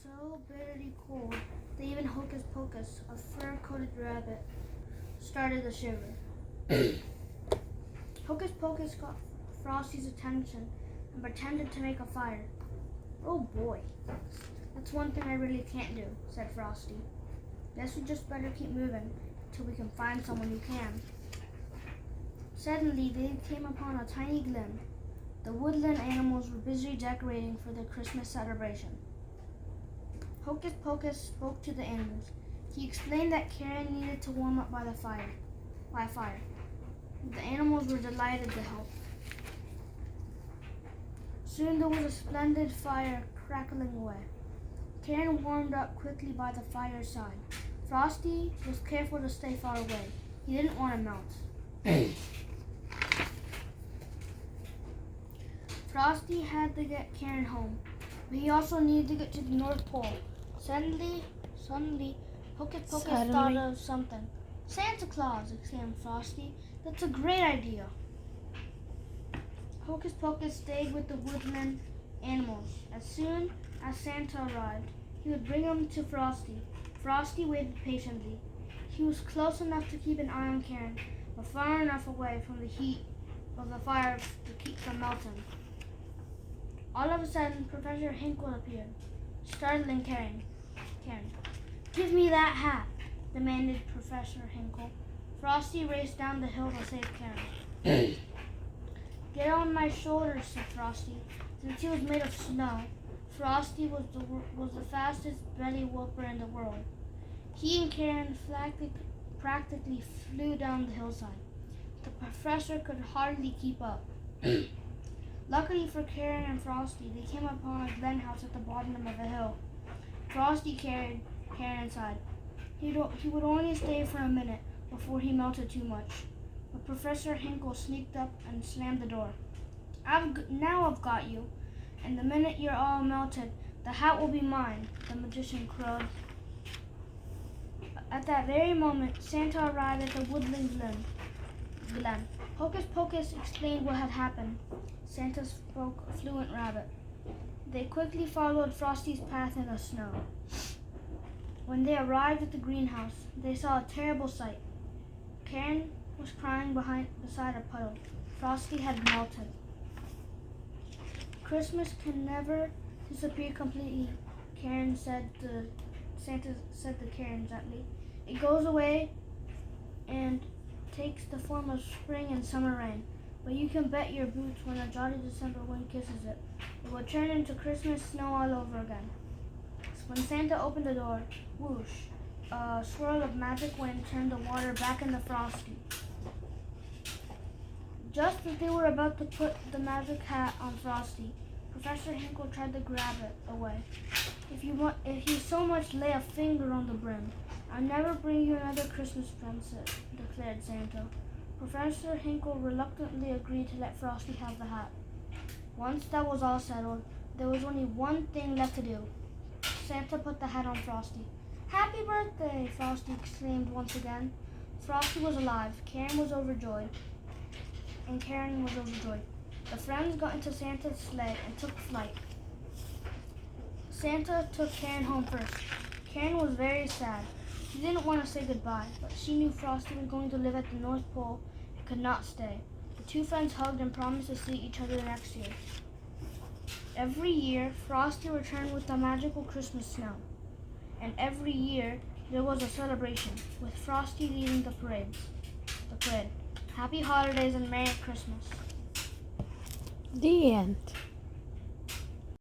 so bitterly cold that even Hocus Pocus, a fur-coated rabbit, started to shiver. Hocus Pocus got Frosty's attention and pretended to make a fire. "Oh boy, that's one thing I really can't do," said Frosty. "Guess we just better keep moving till we can find someone who can." Suddenly, they came upon a tiny glen. The woodland animals were busy decorating for their Christmas celebration. Hocus Pocus spoke to the animals. He explained that Karen needed to warm up by a fire. The animals were delighted to help. Soon there was a splendid fire crackling away. Karen warmed up quickly by the fire's side. Frosty was careful to stay far away. He didn't want to melt. Frosty had to get Karen home, but he also needed to get to the North Pole. Suddenly, Hocus Pocus thought of something. "Santa Claus!" exclaimed Frosty. "That's a great idea." Hocus Pocus stayed with the woodland animals. As soon as Santa arrived, he would bring them to Frosty. Frosty waited patiently. He was close enough to keep an eye on Karen, but far enough away from the heat of the fire to keep from melting. All of a sudden, Professor Hinkle appeared, startling Karen. "Give me that hat," demanded Professor Hinkle. Frosty raced down the hill to save Karen. "Get on my shoulders," said Frosty. Since he was made of snow, Frosty was the fastest belly whooper in the world. He and Karen practically flew down the hillside. The professor could hardly keep up. Luckily for Karen and Frosty, they came upon a glen house at the bottom of the hill. Frosty carried Karen inside. He would only stay for a minute before he melted too much. But Professor Hinkle sneaked up and slammed the door. Now I've got you, and the minute you're all melted, the hat will be mine," the magician crowed. At that very moment, Santa arrived at the woodland glen. Hocus Pocus explained what had happened. Santa spoke fluent rabbit. They quickly followed Frosty's path in the snow. When they arrived at the greenhouse, they saw a terrible sight. Karen was crying beside a puddle. Frosty had melted. "Christmas can never disappear completely," Santa said to Karen gently. "It goes away and takes the form of spring and summer rain. But you can bet your boots when a jolly December wind kisses it, it will turn into Christmas snow all over again." When Santa opened the door, whoosh, a swirl of magic wind turned the water back into Frosty. Just as they were about to put the magic hat on Frosty, Professor Hinkle tried to grab it away. If you so much lay a finger on the brim, I'll never bring you another Christmas present," declared Santa. Professor Hinkle reluctantly agreed to let Frosty have the hat. Once that was all settled, there was only one thing left to do. Santa put the hat on Frosty. "Happy birthday!" Frosty exclaimed once again. Frosty was alive. Karen was overjoyed. The friends got into Santa's sleigh and took flight. Santa took Karen home first. Karen was very sad. She didn't want to say goodbye, but she knew Frosty was going to live at the North Pole and could not stay. The two friends hugged and promised to see each other next year. Every year, Frosty returned with the magical Christmas snow. And every year, there was a celebration, with Frosty leading the parade. Happy holidays and Merry Christmas. The end.